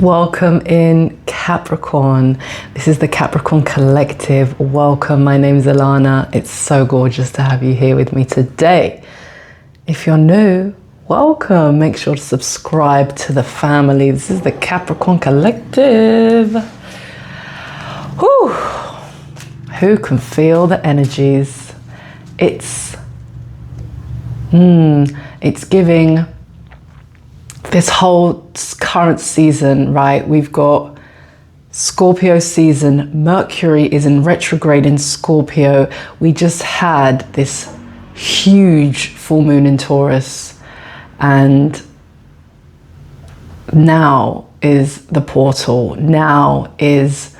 Welcome in Capricorn. This is the Capricorn Collective. Welcome, my name's Alana. It's so gorgeous to have you here with me today. If you're new, welcome. Make sure to subscribe to the family. This is the Capricorn Collective. Whew. Who can feel the energies? It's giving this whole current season, right? We've got Scorpio season. Mercury is in retrograde in Scorpio. We just had this huge full moon in Taurus, and now is the portal. Now is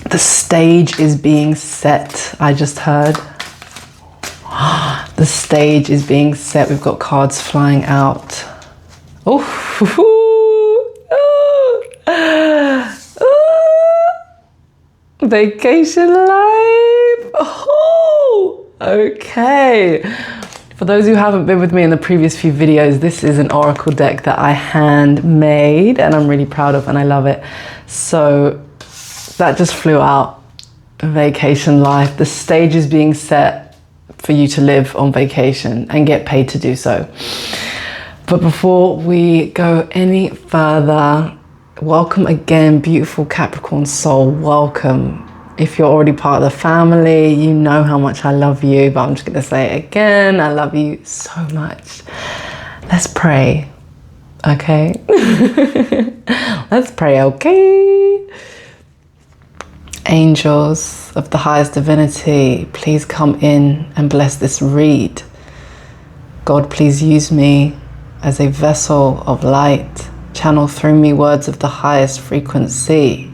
the stage is being set. I just heard the stage is being set. We've got cards flying out. Vacation life. Okay. For those who haven't been with me in the previous few videos, this is an oracle deck that I handmade and I'm really proud of, and I love it. So that just flew out. Vacation life. The stage is being set for you to live on vacation and get paid to do so. But before we go any further, welcome again, beautiful Capricorn soul. Welcome. If you're already part of the family, you know how much I love you, but I'm just going to say it again. I love you so much. Let's pray, okay? Let's pray, okay? Angels of the highest divinity, please come in and bless this read. God, please use me as a vessel of light. Channel through me words of the highest frequency.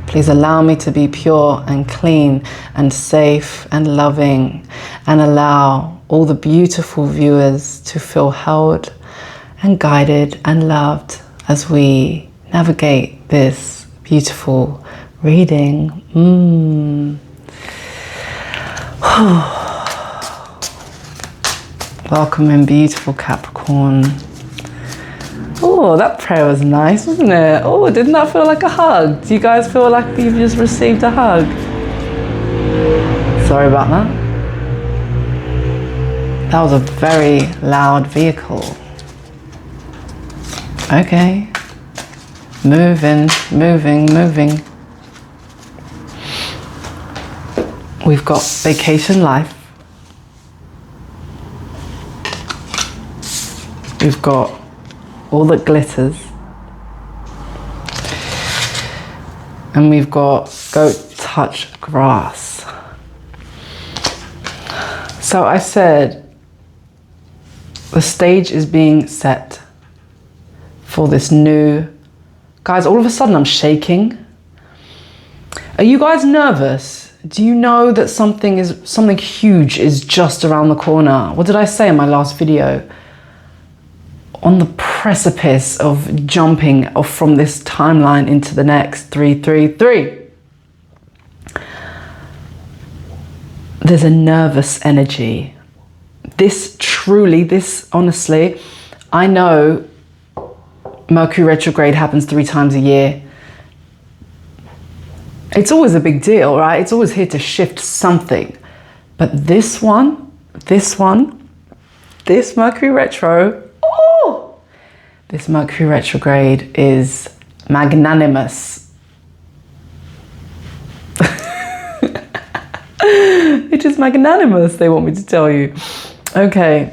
Please allow me to be pure and clean and safe and loving, and allow all the beautiful viewers to feel held and guided and loved as we navigate this beautiful reading. Welcome in, beautiful Capricorn. Oh, that prayer was nice, wasn't it? Oh, didn't that feel like a hug? Do you guys feel like you've just received a hug? Sorry about that. That was a very loud vehicle. Okay. Moving. We've got vacation life. We've got all that glitters. And we've got go touch grass. So I said the stage is being set for this new... Guys, all of a sudden I'm shaking. Are you guys nervous? Do you know that something huge is just around the corner? What did I say in my last video? On the precipice of jumping off from this timeline into the next. 333. There's a nervous energy. This honestly, I know Mercury retrograde happens 3 times a year. It's always a big deal, right? It's always here to shift something. But this Mercury retro, this Mercury retrograde is magnanimous. It is magnanimous, they want me to tell you. Okay,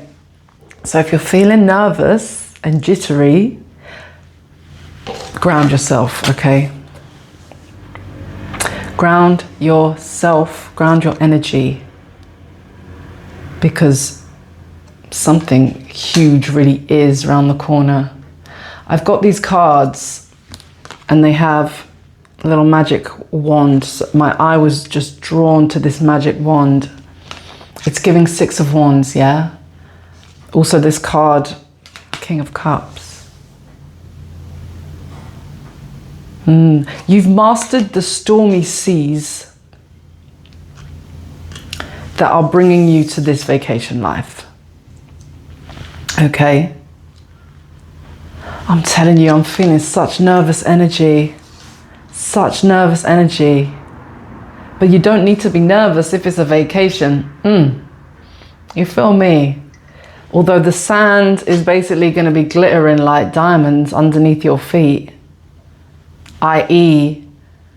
so if you're feeling nervous and jittery, ground yourself, okay? Ground yourself, ground your energy, because something huge really is around the corner. I've got these cards and they have a little magic wand. So my eye was just drawn to this magic wand. It's giving 6 of Wands, yeah? Also this card, King of Cups. You've mastered the stormy seas that are bringing you to this vacation life. Okay? I'm telling you, I'm feeling such nervous energy. Such nervous energy. But you don't need to be nervous if it's a vacation. You feel me? Although the sand is basically going to be glittering like diamonds underneath your feet. i.e.,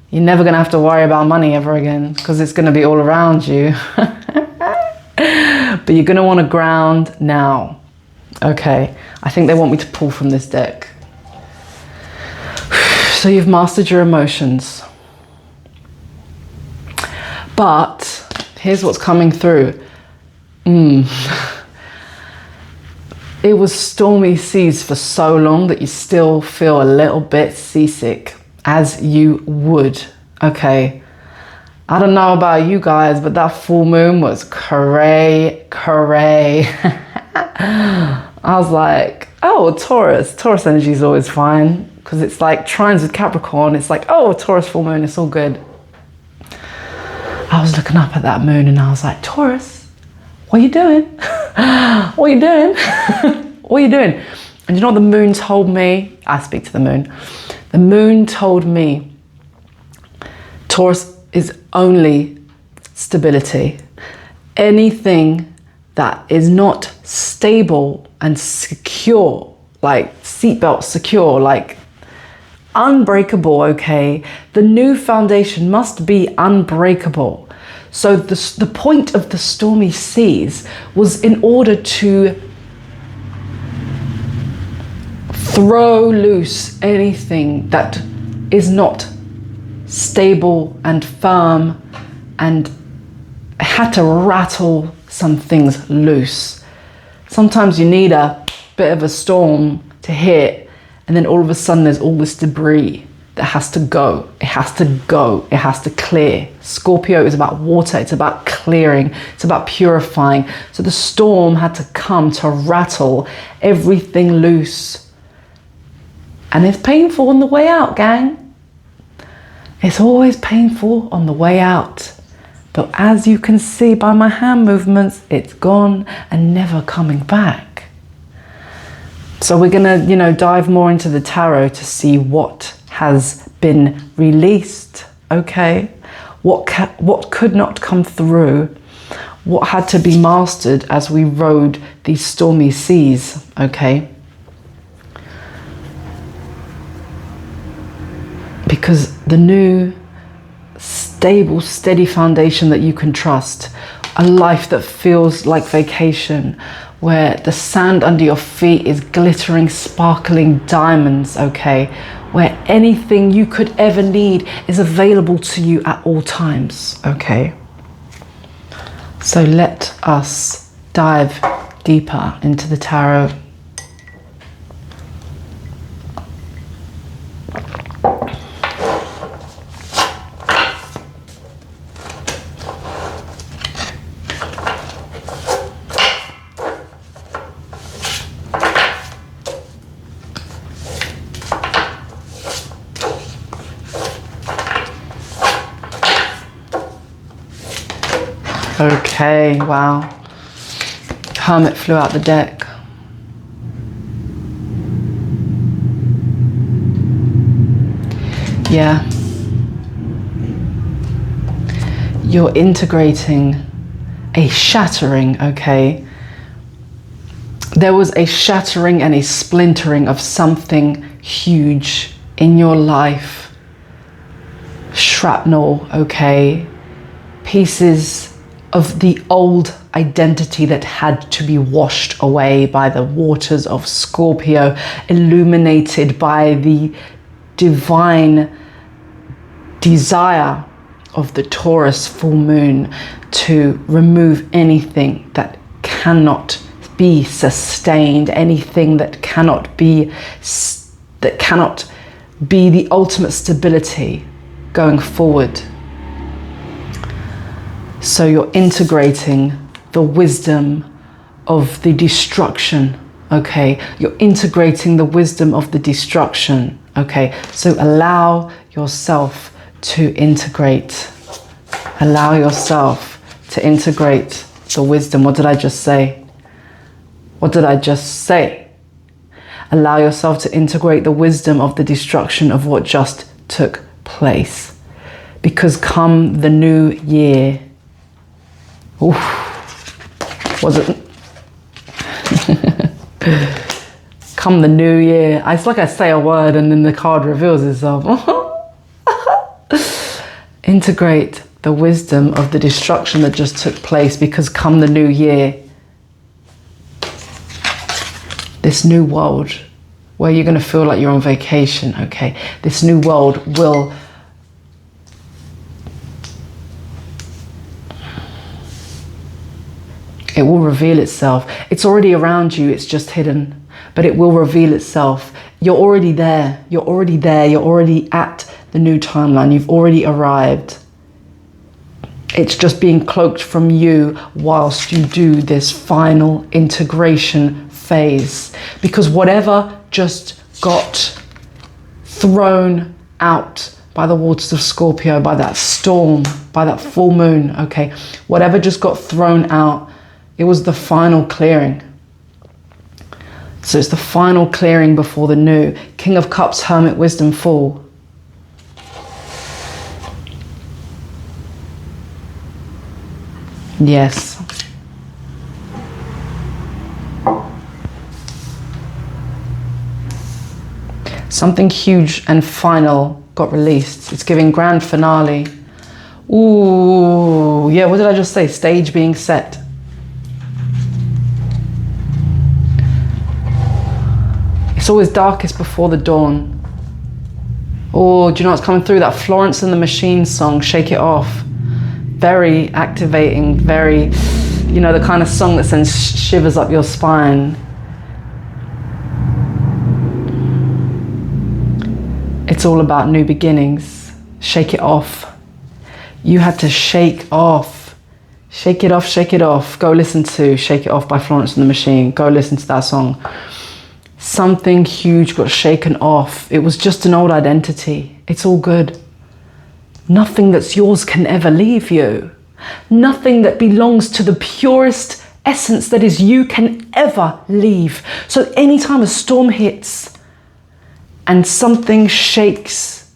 you're never going to have to worry about money ever again because it's going to be all around you. But you're going to want to ground now. Okay, I think they want me to pull from this deck. So you've mastered your emotions. But here's what's coming through. It was stormy seas for so long that you still feel a little bit seasick, as you would. Okay, I don't know about you guys, but that full moon was cray. I was like, oh, Taurus energy is always fine, because it's like trines with Capricorn. It's like, oh, Taurus full moon, it's all good. I was looking up at that moon and I was like, Taurus, what are you doing? What are you doing? What are you doing? And you know what the moon told me? I speak to the moon. The moon told me Taurus is only stability. Anything that is not stable and secure, like seatbelt secure, like unbreakable, okay? The new foundation must be unbreakable. So the point of the stormy seas was in order to throw loose anything that is not stable and firm, and had to rattle some things loose. Sometimes you need a bit of a storm to hit, and then all of a sudden there's all this debris that has to go. It has to go. It has to clear. Scorpio is about water. It's about clearing. It's about purifying. So the storm had to come to rattle everything loose. And it's painful on the way out, gang. It's always painful on the way out. But as you can see by my hand movements, it's gone and never coming back. So we're gonna, dive more into the tarot to see what has been released, okay? What could not come through, what had to be mastered as we rode these stormy seas, okay? Because the new, stable, steady foundation that you can trust, a life that feels like vacation, where the sand under your feet is glittering, sparkling diamonds, okay? Where anything you could ever need is available to you at all times, okay? So let us dive deeper into the tarot. Okay, wow. Hermit flew out the deck. Yeah. You're integrating a shattering, okay? There was a shattering and a splintering of something huge in your life. Shrapnel, okay? Pieces of the old identity that had to be washed away by the waters of Scorpio, illuminated by the divine desire of the Taurus full moon to remove anything that cannot be sustained, anything that cannot be the ultimate stability going forward. So you're integrating the wisdom of the destruction, okay? You're integrating the wisdom of the destruction, okay? So allow yourself to integrate. Allow yourself to integrate the wisdom. What did I just say? What did I just say? Allow yourself to integrate the wisdom of the destruction of what just took place. Because come the new year, was it? Come the new year. It's like I say a word and then the card reveals itself. Integrate the wisdom of the destruction that just took place, because come the new year, this new world where you're going to feel like you're on vacation, okay? This new world will reveal itself. It's already around you, it's just hidden, but it will reveal itself. You're already there. You're already there. You're already at the new timeline. You've already arrived. It's just being cloaked from you whilst you do this final integration phase. Because whatever just got thrown out by the waters of Scorpio, by that storm, by that full moon, okay, whatever just got thrown out, it was the final clearing. So it's the final clearing before the new. King of Cups, Hermit, Wisdom, Fool. Yes. Something huge and final got released. It's giving grand finale. Ooh, yeah, what did I just say? Stage being set. It's always darkest before the dawn. Oh, do you know what's coming through? That Florence and the Machine song, Shake It Off. Very activating, very, you know, the kind of song that sends shivers up your spine. It's all about new beginnings. Shake it off. You had to shake off. Shake it off, shake it off. Go listen to Shake It Off by Florence and the Machine. Go listen to that song. Something huge got shaken off. It was just an old identity. It's all good. Nothing that's yours can ever leave you. Nothing that belongs to the purest essence that is you can ever leave. So anytime a storm hits and something shakes,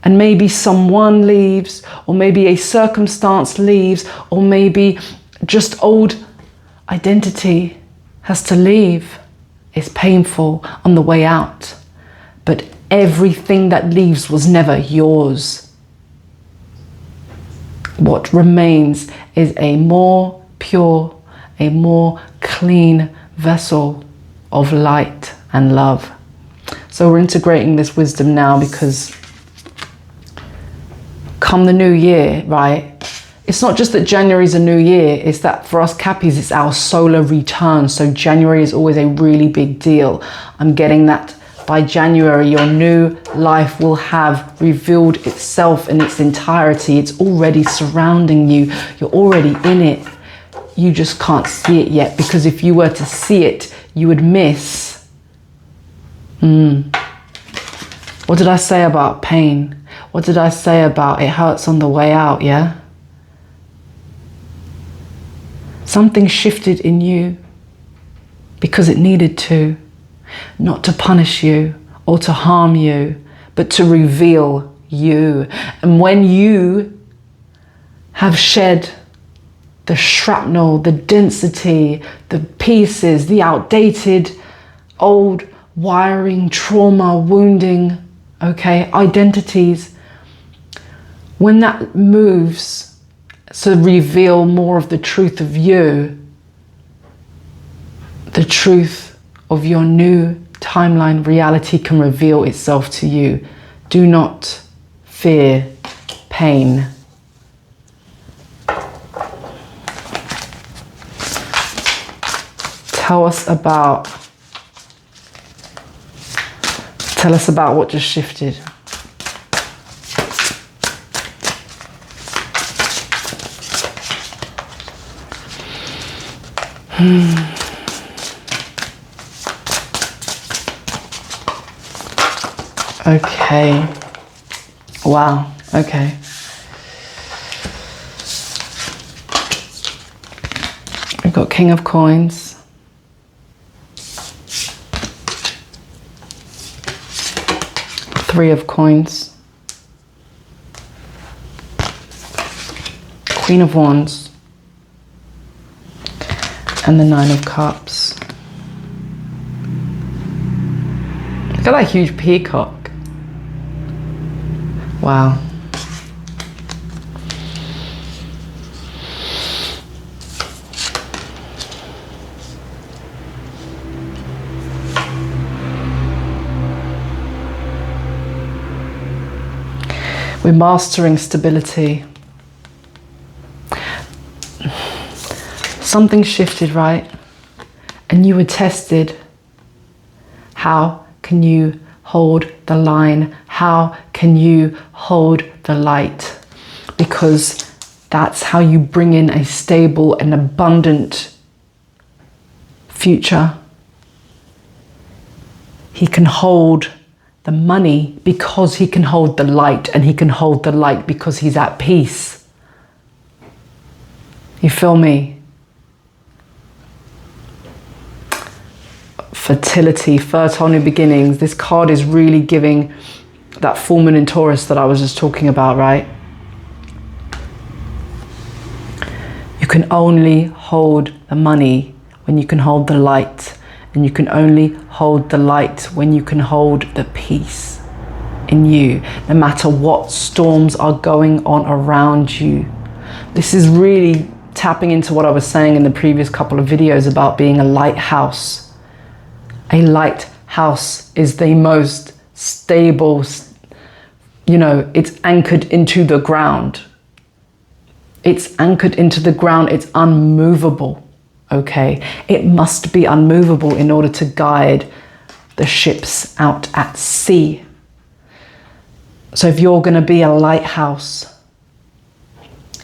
and maybe someone leaves, or maybe a circumstance leaves, or maybe just old identity has to leave, it's painful on the way out. But everything that leaves was never yours. What remains is a more pure, a more clean vessel of light and love. So we're integrating this wisdom now, because come the new year, right? It's not just that January is a new year, it's that for us Cappies, it's our solar return. So January is always a really big deal. I'm getting that by January, your new life will have revealed itself in its entirety. It's already surrounding you. You're already in it. You just can't see it yet, because if you were to see it, you would miss. What did I say about pain? What did I say about it hurts on the way out, yeah? Something shifted in you because it needed to. Not to punish you or to harm you, but to reveal you. And when you have shed the shrapnel, the density, the pieces, the outdated, old wiring, trauma, wounding, okay, identities, when that moves to reveal more of the truth of you, the truth of your new timeline reality can reveal itself to you. Do not fear pain. Tell us about what just shifted. Okay. Wow. Okay. We've got King of Coins. Three of Coins, Queen of Wands, and the Nine of Cups. Look at that huge peacock. Wow. We're mastering stability. Something shifted, right? And you were tested. How can you hold the line? How can you hold the light? Because that's how you bring in a stable and abundant future. He can hold the money because he can hold the light, and he can hold the light because he's at peace. You feel me? Fertility, fertile new beginnings. This card is really giving that full moon in Taurus that I was just talking about, right? You can only hold the money when you can hold the light. And you can only hold the light when you can hold the peace in you, no matter what storms are going on around you. This is really tapping into what I was saying in the previous couple of videos about being a lighthouse. A lighthouse is the most stable, you know, it's anchored into the ground. It's anchored into the ground, it's unmovable. Okay, it must be unmovable in order to guide the ships out at sea. So if you're going to be a lighthouse,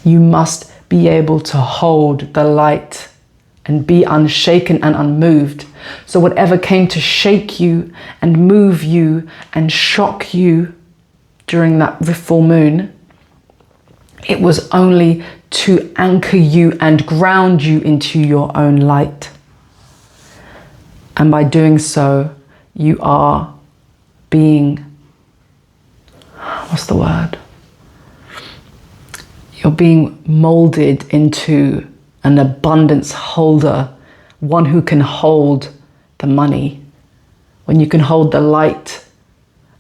you must be able to hold the light and be unshaken and unmoved. So whatever came to shake you and move you and shock you during that full moon, it was only to anchor you and ground you into your own light. And by doing so, you are being, what's the word? You're being molded into an abundance holder, one who can hold the money. When you can hold the light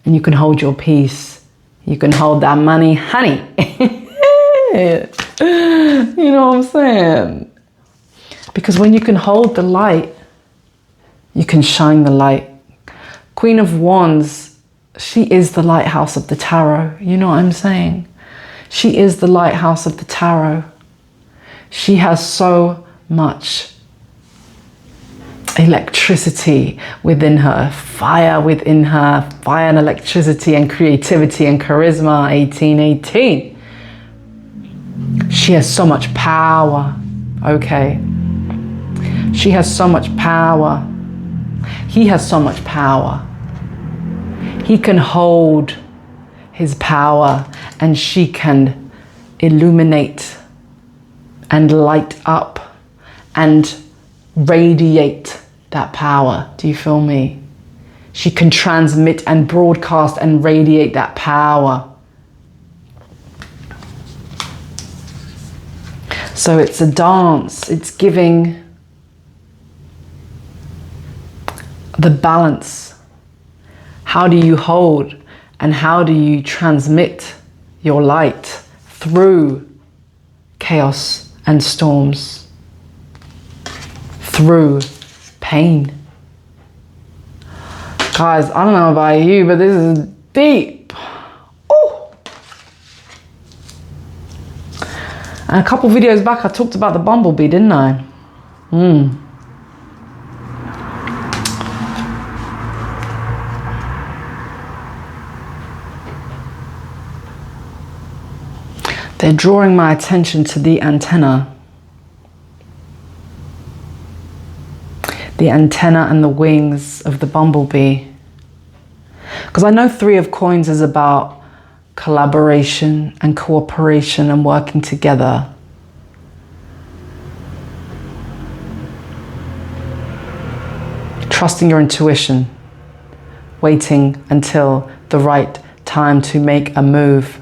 and you can hold your peace, you can hold that money, honey. You know what I'm saying? Because when you can hold the light, you can shine the light. Queen of Wands, she is the lighthouse of the tarot. You know what I'm saying? She is the lighthouse of the tarot. She has so much electricity within her, fire within her, fire and electricity and creativity and charisma, 1818. She has so much power, okay? She has so much power. He has so much power. He can hold his power and she can illuminate and light up and radiate that power. Do you feel me? She can transmit and broadcast and radiate that power. So it's a dance. It's giving the balance. How do you hold and how do you transmit your light through chaos and storms, through pain? Guys, I don't know about you, but this is deep. Oh. And a couple videos back, I talked about the bumblebee, didn't I? They're drawing my attention to the antenna. The antenna and the wings of the bumblebee. Because I know Three of Coins is about collaboration and cooperation and working together. Trusting your intuition. Waiting until the right time to make a move.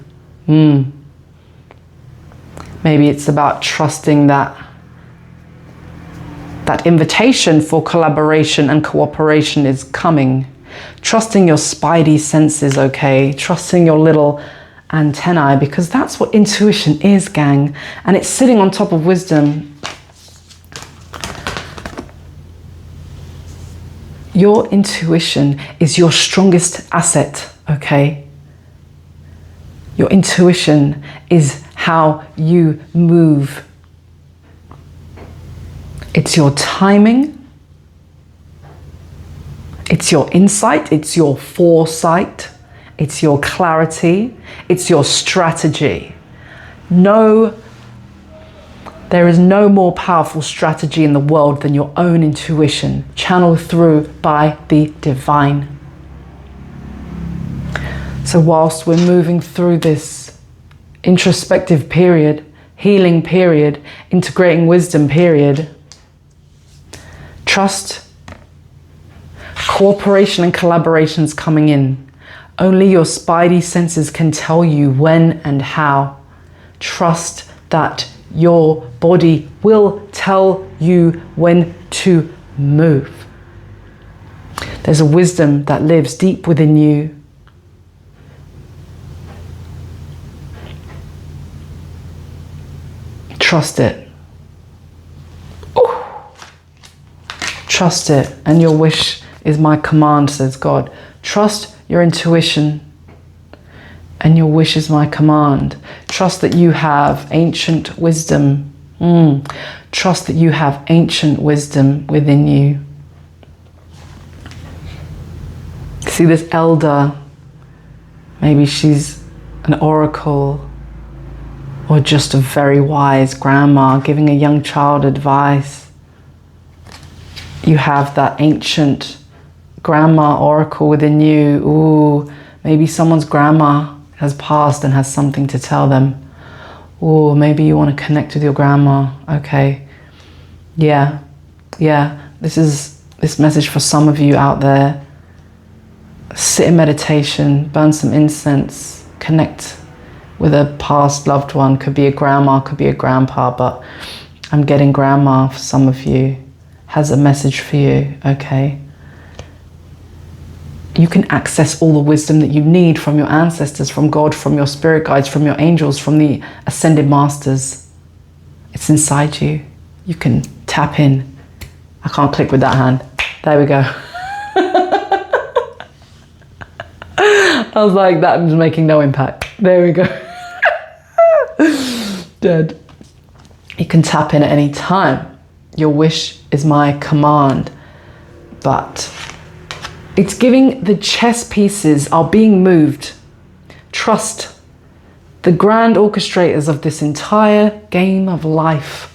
Maybe it's about trusting that invitation for collaboration and cooperation is coming. Trusting your spidey senses, okay? Trusting your little antennae, because that's what intuition is, gang. And it's sitting on top of wisdom. Your intuition is your strongest asset, okay? Your intuition is how you move. It's your timing. It's your insight. It's your foresight. It's your clarity. It's your strategy. There is no more powerful strategy in the world than your own intuition, channeled through by the divine. So whilst we're moving through this introspective period, healing period, integrating wisdom period, trust, cooperation and collaborations coming in. Only your spidey senses can tell you when and how. Trust that your body will tell you when to move. There's a wisdom that lives deep within you. Trust it. Ooh. Trust it. And your wish is my command, says God. Trust your intuition. And your wish is my command. Trust that you have ancient wisdom. Trust that you have ancient wisdom within you. See this elder, maybe she's an oracle or just a very wise grandma giving a young child advice. You have that ancient grandma oracle within you. Ooh, maybe someone's grandma has passed and has something to tell them. Or maybe you want to connect with your grandma. Okay. Yeah. This message for some of you out there. Sit in meditation, burn some incense, connect with a past loved one. Could be a grandma, could be a grandpa, but I'm getting grandma for some of you. Has a message for you, okay? You can access all the wisdom that you need from your ancestors, from God, from your spirit guides, from your angels, from the ascended masters. It's inside you. You can tap in. I can't click with that hand. There we go. I was like, that was making no impact. There we go. Dead. You can tap in at any time. Your wish is my command. But it's giving the chess pieces are being moved. Trust the grand orchestrators of this entire game of life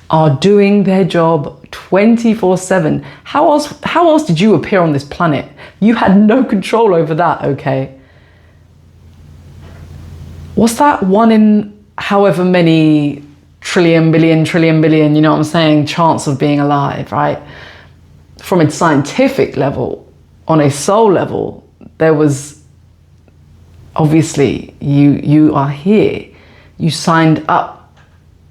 are doing their job 24/7. How else did you appear on this planet? You had no control over that, okay? What's that one in however many trillion, billion, you know what I'm saying, chance of being alive, right? From a scientific level, on a soul level, there was obviously you are here, you signed up,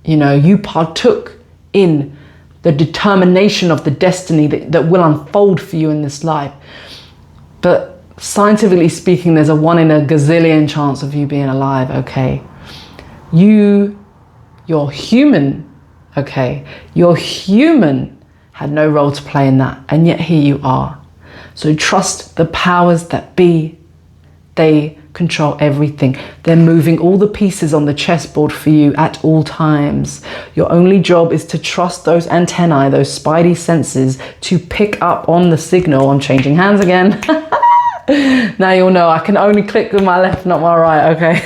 you know, you partook in the determination of the destiny that will unfold for you in this life. But scientifically speaking, there's a 1 in a gazillion chance of you being alive, okay? You're human, okay? You're human, had no role to play in that, and yet here you are. So trust the powers that be. They control everything. They're moving all the pieces on the chessboard for you at all times. Your only job is to trust those antennae, those spidey senses, to pick up on the signal. I'm changing hands again. Now you'll know I can only click with my left, not my right, okay?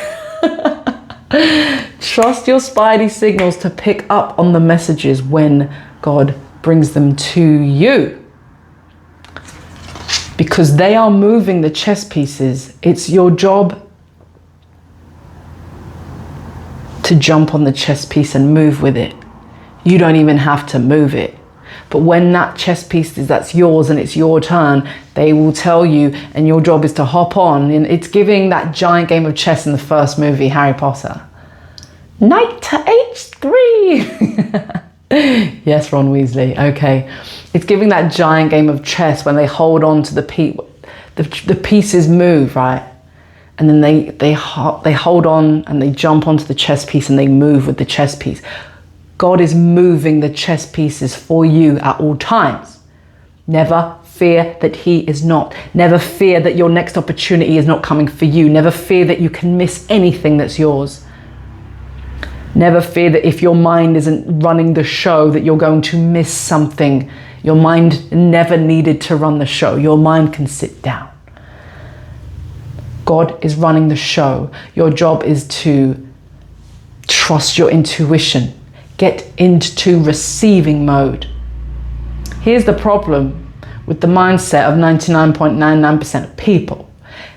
Trust your spidey signals to pick up on the messages when God brings them to you. Because they are moving the chess pieces. It's your job to jump on the chess piece and move with it. You don't even have to move it. But when that chess piece that's yours and it's your turn, they will tell you, and your job is to hop on. And it's giving that giant game of chess in the first movie, Harry Potter. Knight to h3. Yes, Ron Weasley. Okay. It's giving that giant game of chess when they hold on to the pieces move, right? And then they hold on and they jump onto the chess piece and they move with the chess piece. God is moving the chess pieces for you at all times. Never fear that he is not. Never fear that your next opportunity is not coming for you. Never fear that you can miss anything that's yours. Never fear that if your mind isn't running the show that you're going to miss something. Your mind never needed to run the show. Your mind can sit down. God is running the show. Your job is to trust your intuition. Get into receiving mode. Here's the problem with the mindset of 99.99% of people.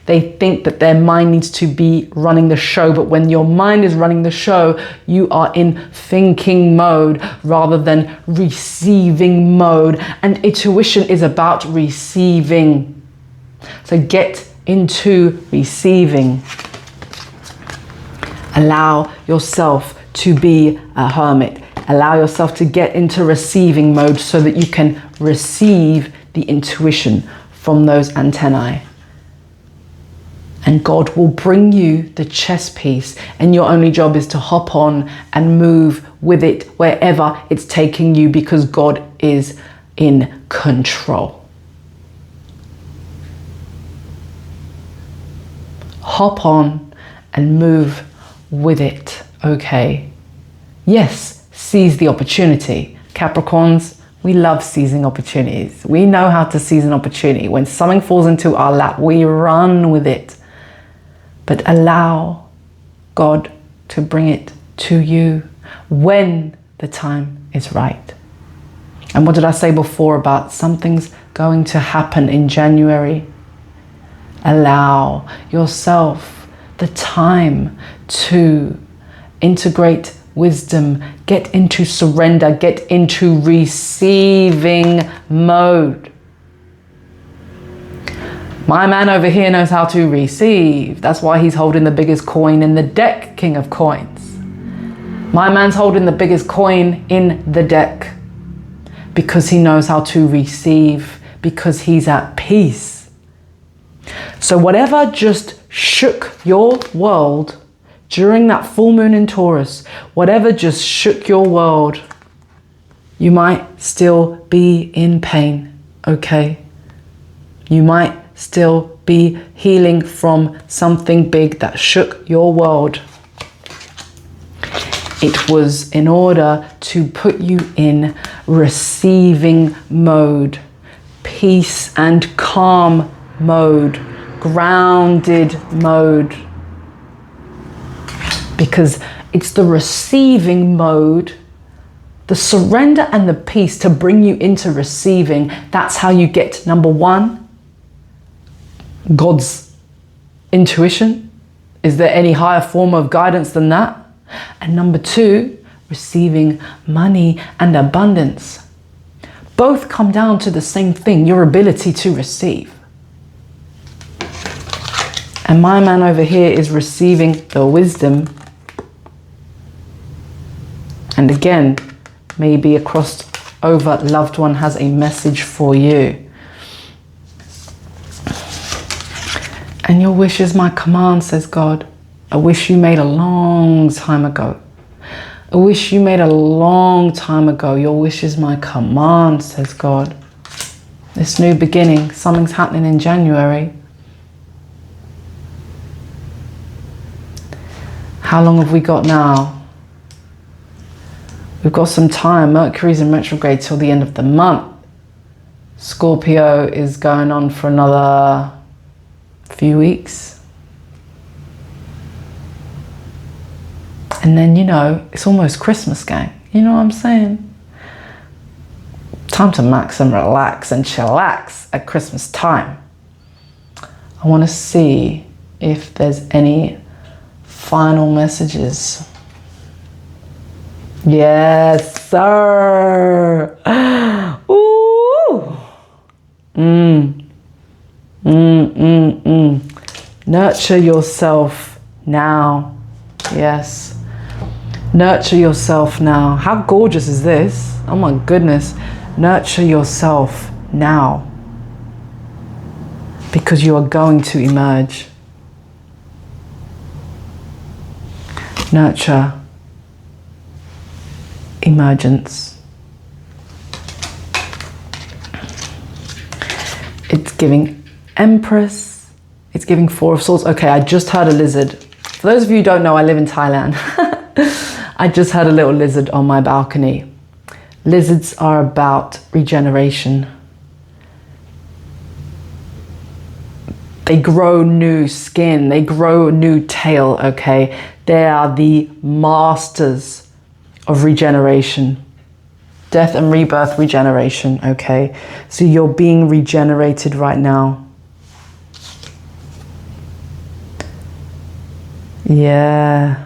They think that their mind needs to be running the show, but when your mind is running the show, you are in thinking mode rather than receiving mode. And intuition is about receiving. So get into receiving. Allow yourself to be a hermit. Allow yourself to get into receiving mode so that you can receive the intuition from those antennae. And God will bring you the chess piece, and your only job is to hop on and move with it wherever it's taking you, because God is in control. Hop on and move with it, okay? Yes, seize the opportunity. Capricorns, we love seizing opportunities. We know how to seize an opportunity. When something falls into our lap, we run with it. But allow God to bring it to you when the time is right. And what did I say before about something's going to happen in January? Allow yourself the time to integrate wisdom, get into surrender, get into receiving mode. My man over here knows how to receive. That's why he's holding the biggest coin in the deck, King of Coins. My man's holding the biggest coin in the deck because he knows how to receive, because he's at peace. So whatever just shook your world during that full moon in Taurus, whatever just shook your world, you might still be in pain, okay? You might still be healing from something big that shook your world. It was in order to put you in receiving mode, peace and calm mode, grounded mode. Because it's the receiving mode, the surrender and the peace to bring you into receiving. That's how you get, number one, God's intuition. Is there any higher form of guidance than that? And number two, receiving money and abundance. Both come down to the same thing, your ability to receive. And my man over here is receiving the wisdom. And again, maybe a crossover loved one has a message for you. And your wish is my command, says God. A wish you made a long time ago. A wish you made a long time ago. Your wish is my command, says God. This new beginning, something's happening in January. How long have we got now? We've got some time. Mercury's in retrograde till the end of the month. Scorpio is going on for another few weeks. And then, you know, it's almost Christmas, gang. You know what I'm saying? Time to max and relax and chillax at Christmas time. I want to see if there's any final messages. Yes, sir. Ooh, Nurture yourself now. Yes. Nurture yourself now. How gorgeous is this? Oh my goodness. Nurture yourself now. Because you are going to emerge. Nurture. Emergence. It's giving Empress. It's giving Four of Swords. Okay, I just heard a lizard. For those of you who don't know, I live in Thailand. I just had a little lizard on my balcony. Lizards are about regeneration. They grow new skin. They grow a new tail, okay? They are the masters of regeneration. Death and rebirth, regeneration, okay? So you're being regenerated right now. Yeah.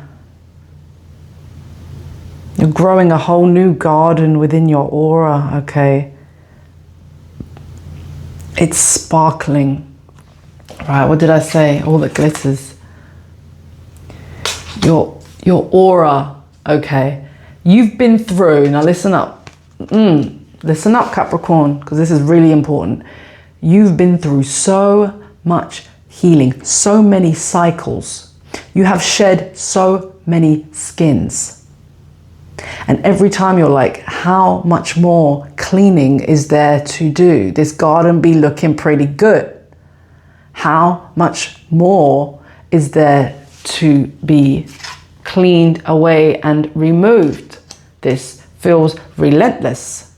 You're growing a whole new garden within your aura, okay? It's sparkling. Right, what did I say? All that glitters. Your aura, okay? You've been through, now listen up. Listen up, Capricorn, because this is really important. You've been through so much healing, so many cycles. You have shed so many skins. And every time you're like, how much more cleaning is there to do? This garden be looking pretty good. How much more is there to be cleaned away and removed? This feels relentless.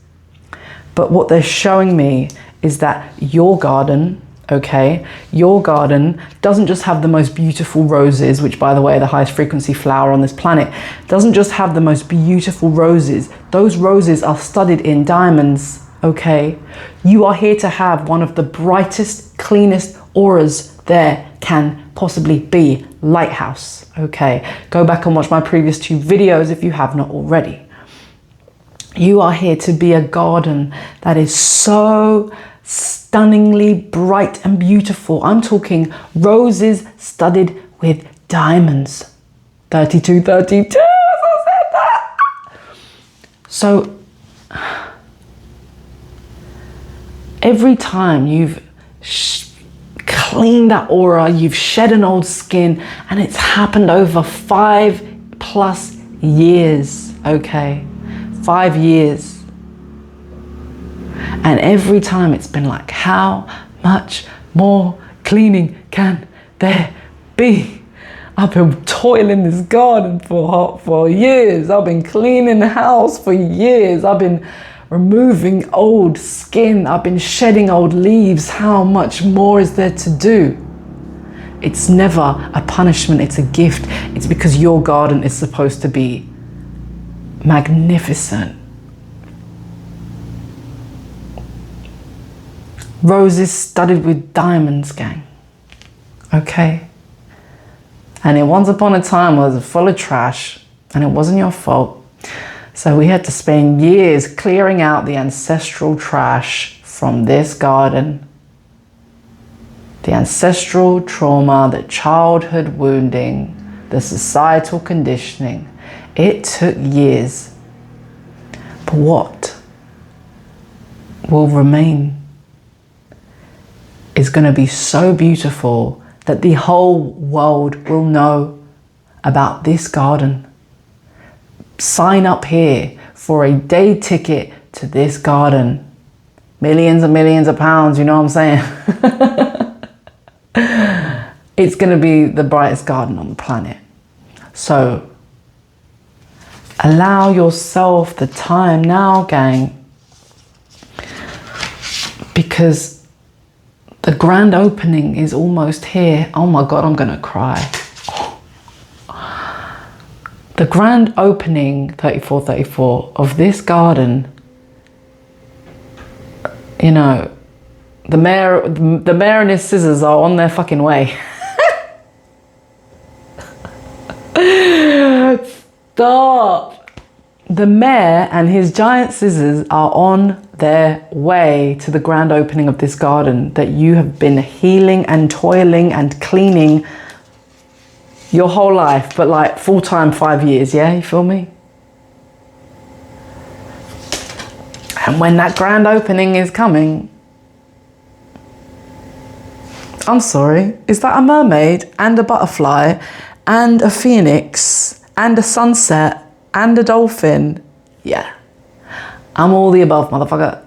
But what they're showing me is that your garden, okay, your garden doesn't just have the most beautiful roses, which by the way, are the highest frequency flower on this planet, doesn't just have the most beautiful roses. Those roses are studded in diamonds, okay? You are here to have one of the brightest, cleanest auras there can possibly be. Lighthouse, okay? Go back and watch my previous 2 videos if you have not already. You are here to be a garden that is so stunningly bright and beautiful. I'm talking roses studded with diamonds. 32, 32, I said that. So every time you've cleaned that aura, you've shed an old skin, and it's happened over 5+ years, okay? 5 years. And every time it's been like, how much more cleaning can there be? I've been toiling this garden for years. I've been cleaning the house for years. I've been removing old skin. I've been shedding old leaves. How much more is there to do? It's never a punishment, it's a gift. It's because your garden is supposed to be magnificent. Roses studded with diamonds, gang. Okay? And it once upon a time was full of trash, and it wasn't your fault. So we had to spend years clearing out the ancestral trash from this garden. The ancestral trauma, the childhood wounding, the societal conditioning. It took years. But what will remain is going to be so beautiful that the whole world will know about this garden. Sign up here for a day ticket to this garden. Millions and millions of pounds, you know what I'm saying? It's going to be the brightest garden on the planet. So allow yourself the time now, gang, because the grand opening is almost here. Oh my God, I'm gonna cry. The grand opening, 3434, of this garden, you know, the mayor and his scissors are on their fucking way. Stop. The mayor and his giant scissors are on their way to the grand opening of this garden that you have been healing and toiling and cleaning your whole life, but like full-time 5 years, yeah, you feel me? And when that grand opening is coming, I'm sorry, is that a mermaid and a butterfly and a phoenix and a sunset and a dolphin? Yeah, I'm all the above, motherfucker.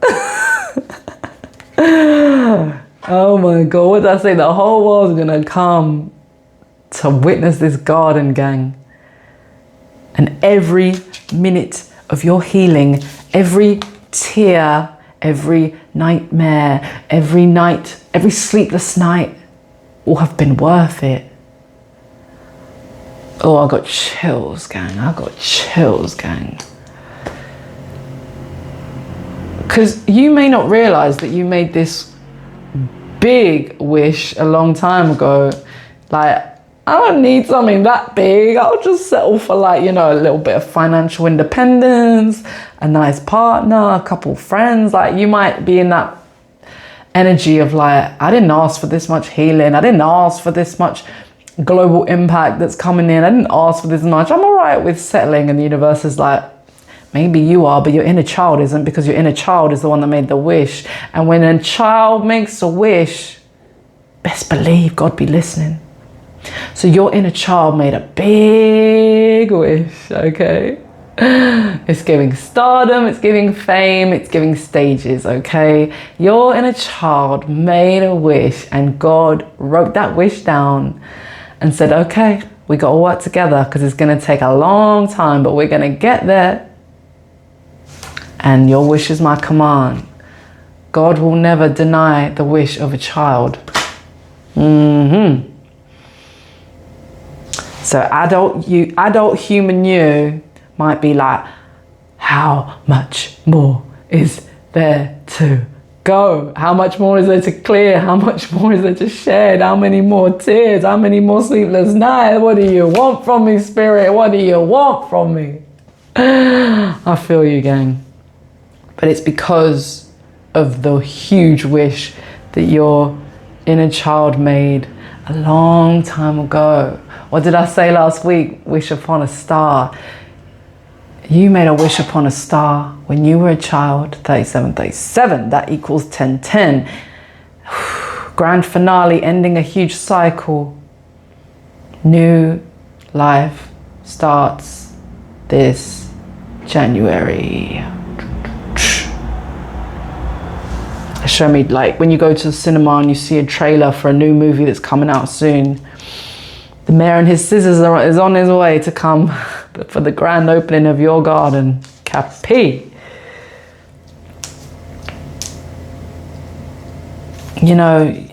Oh my God, what did I say? The whole world's gonna come to witness this garden, gang. And every minute of your healing, every tear, every nightmare, every night, every sleepless night will have been worth it. Oh, I got chills, gang. I got chills, gang. Because you may not realize that you made this big wish a long time ago. Like, I don't need something that big. I'll just settle for, like, you know, a little bit of financial independence, a nice partner, a couple friends. Like, you might be in that energy of like, I didn't ask for this much healing. I didn't ask for this much global impact that's coming in. I didn't ask for this much. I'm all right with settling. And the universe is like, maybe you are, but your inner child isn't, because your inner child is the one that made the wish. And when a child makes a wish, best believe God be listening. So your inner child made a big wish, okay? It's giving stardom, it's giving fame, it's giving stages, okay? Your inner child made a wish and God wrote that wish down and said, okay, we got to work together because it's going to take a long time, but we're going to get there. And your wish is my command. God will never deny the wish of a child. So adult human you might be like, how much more is there to go? How much more is there to clear? How much more is there to shed? How many more tears? How many more sleepless nights? What do you want from me, Spirit? What do you want from me? I feel you, gang. But it's because of the huge wish that your inner child made a long time ago. What did I say last week? Wish upon a star. You made a wish upon a star when you were a child. 3737, that equals 1010. Grand finale, ending a huge cycle. New life starts this January. Show me, like, when you go to the cinema and you see a trailer for a new movie that's coming out soon, the mayor and his scissors is on his way to come for the grand opening of your garden. Capi. You know,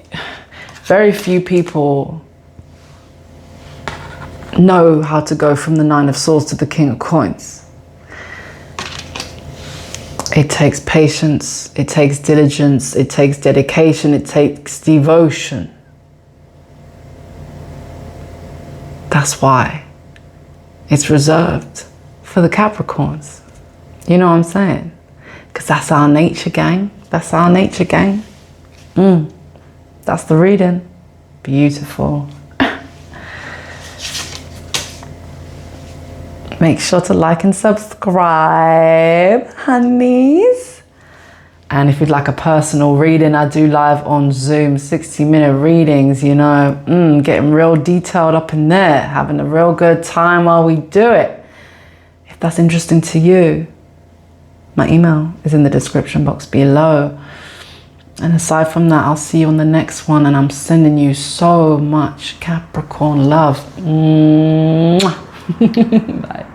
very few people know how to go from the Nine of Swords to the King of Coins. It takes patience, it takes diligence, it takes dedication, it takes devotion. That's why it's reserved for the Capricorns. You know what I'm saying? Because that's our nature, gang. That's our nature, gang. That's the reading. Beautiful. Make sure to like and subscribe, honeys. And if you'd like a personal reading, I do live on Zoom, 60-minute readings, you know, getting real detailed up in there, having a real good time while we do it. If that's interesting to you, my email is in the description box below. And aside from that, I'll see you on the next one, and I'm sending you so much Capricorn love. Bye.